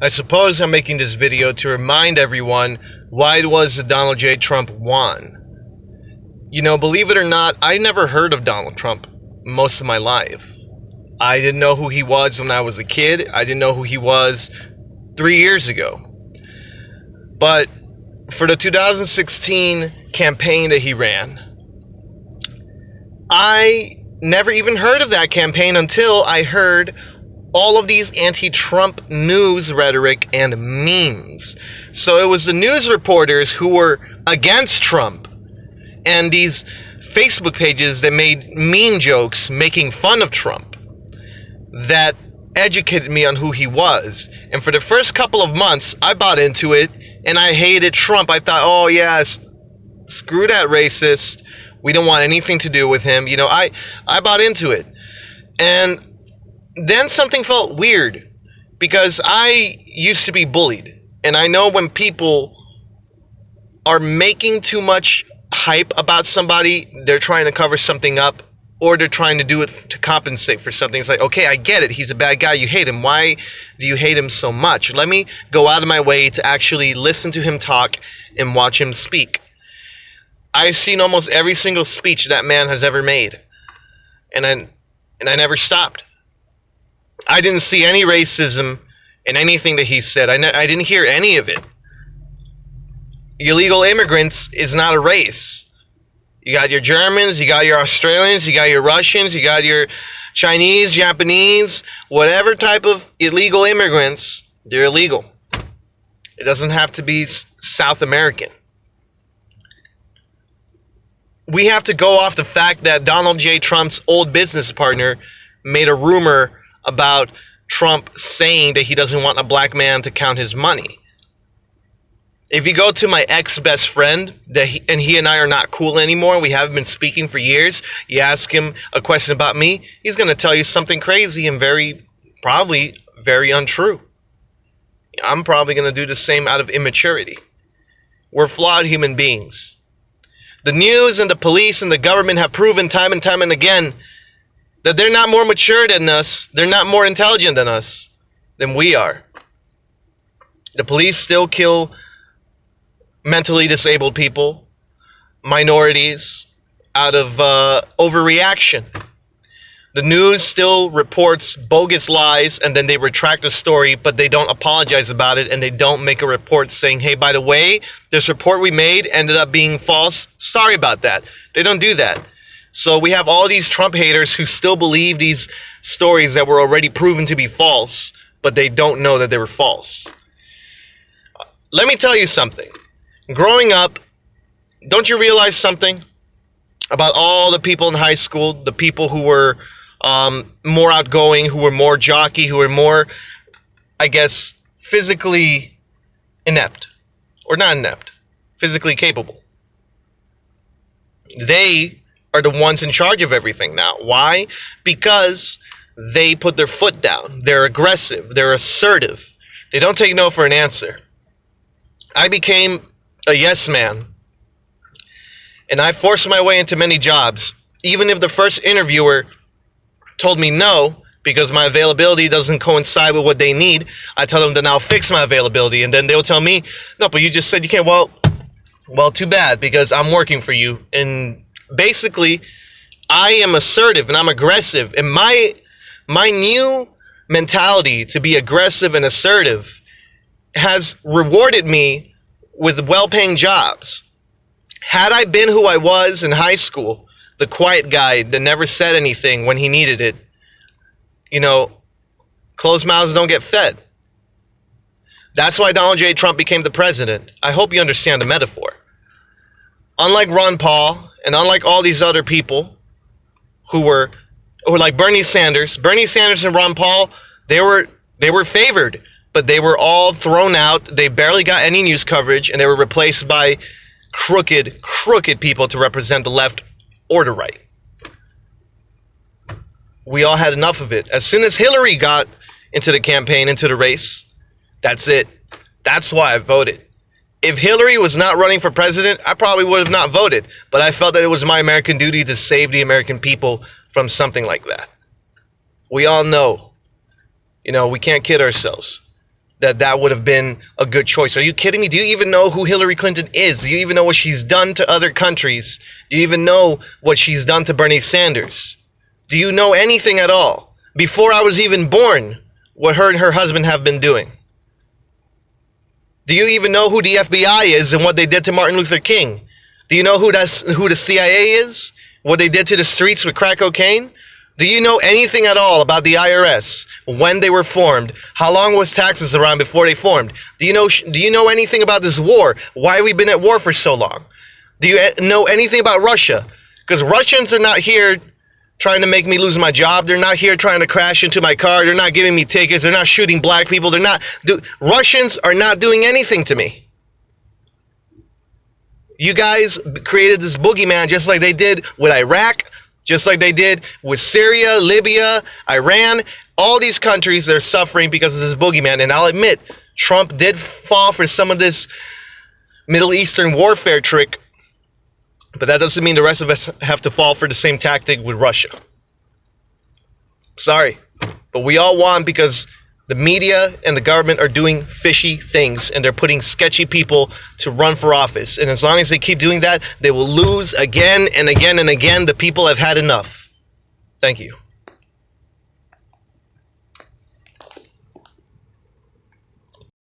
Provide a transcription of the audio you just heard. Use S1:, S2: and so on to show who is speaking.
S1: I suppose I'm making this video to remind everyone why it was that Donald J. Trump won. You know, believe it or not, I never heard of Donald Trump most of my life. I didn't know who he was when I was a kid. I didn't know who he was 3 years ago. But for the 2016 campaign that he ran, I never even heard of that campaign until I heard all of these anti-Trump news rhetoric and memes. So it was the news reporters who were against Trump and these Facebook pages that made meme jokes making fun of Trump that educated me on who he was. And for the first couple of months, I bought into it and I hated Trump. I thought, oh yes, screw that racist. We don't want anything to do with him. You know, I bought into it. And then something felt weird because I used to be bullied. And I know when people are making too much hype about somebody, they're trying to cover something up or they're trying to do it to compensate for something. It's like, okay, I get it. He's a bad guy. You hate him. Why do you hate him so much? Let me go out of my way to actually listen to him talk and watch him speak. I've seen almost every single speech that man has ever made. And I never stopped. I didn't see any racism in anything that he said. I didn't hear any of it. Illegal immigrants is not a race. You got your Germans, you got your Australians, you got your Russians, you got your Chinese, Japanese, whatever type of illegal immigrants, they're illegal. It doesn't have to be South American. We have to go off the fact that Donald J. Trump's old business partner made a rumor about Trump saying that he doesn't want a black man to count his money. If you go to my ex-best friend, and he and I are not cool anymore, we haven't been speaking for years, you ask him a question about me, he's going to tell you something crazy and probably very untrue. I'm probably going to do the same out of immaturity. We're flawed human beings. The news and the police and the government have proven time and time and again that they're not more mature than us, they're not more intelligent than us, than we are. The police still kill mentally disabled people, minorities, out of overreaction. The news still reports bogus lies and then they retract the story, but they don't apologize about it and they don't make a report saying, hey, by the way, this report we made ended up being false. Sorry about that. They don't do that. So we have all these Trump haters who still believe these stories that were already proven to be false, but they don't know that they were false. Let me tell you something. Growing up, don't you realize something about all the people in high school, the people who were more outgoing, who were more jockey, who were more, I guess, physically inept, or not inept, physically capable? They are the ones in charge of everything now. Why? Because they put their foot down. They're aggressive. They're assertive. They don't take no for an answer. I became a yes man, and I forced my way into many jobs. Even if the first interviewer told me no, because my availability doesn't coincide with what they need, I tell them that I'll fix my availability, and then they'll tell me, no, but you just said you can't. Well, too bad, because I'm working for you. And basically, I am assertive and I'm aggressive, and my new mentality to be aggressive and assertive has rewarded me with well-paying jobs. Had I been who I was in high school, the quiet guy that never said anything when he needed it, you know, closed mouths don't get fed. That's why Donald J. Trump became the president. I hope you understand the metaphor. Unlike Ron Paul and unlike all these other people who were like Bernie Sanders and Ron Paul, they were favored, but they were all thrown out. They barely got any news coverage, and they were replaced by crooked people to represent the left or the right. We all had enough of it. As soon as Hillary got into the campaign, into the race, that's it. That's why I voted. If Hillary was not running for president, I probably would have not voted. But I felt that it was my American duty to save the American people from something like that. We all know, we can't kid ourselves. that would have been a good choice. Are you kidding me? Do you even know who Hillary Clinton is? Do you even know what she's done to other countries? Do you even know what she's done to Bernie Sanders? Do you know anything at all? Before I was even born, what her and her husband have been doing? Do you even know who the FBI is and what they did to Martin Luther King? Do you know who the CIA is? What they did to the streets with crack cocaine? Do you know anything at all about the IRS, when they were formed? How long was taxes around before they formed? Do you know anything about this war? Why we've been at war for so long? Do you know anything about Russia? Because Russians are not here trying to make me lose my job. They're not here trying to crash into my car. They're not giving me tickets. They're not shooting black people. Russians are not doing anything to me. You guys created this boogeyman just like they did with Iraq, just like they did with Syria, Libya, Iran. All these countries, they're suffering because of this boogeyman. And I'll admit, Trump did fall for some of this Middle Eastern warfare trick, but that doesn't mean the rest of us have to fall for the same tactic with Russia. Sorry, but we all won because the media and the government are doing fishy things, and they're putting sketchy people to run for office. And as long as they keep doing that, they will lose again and again and again. The people have had enough. Thank you.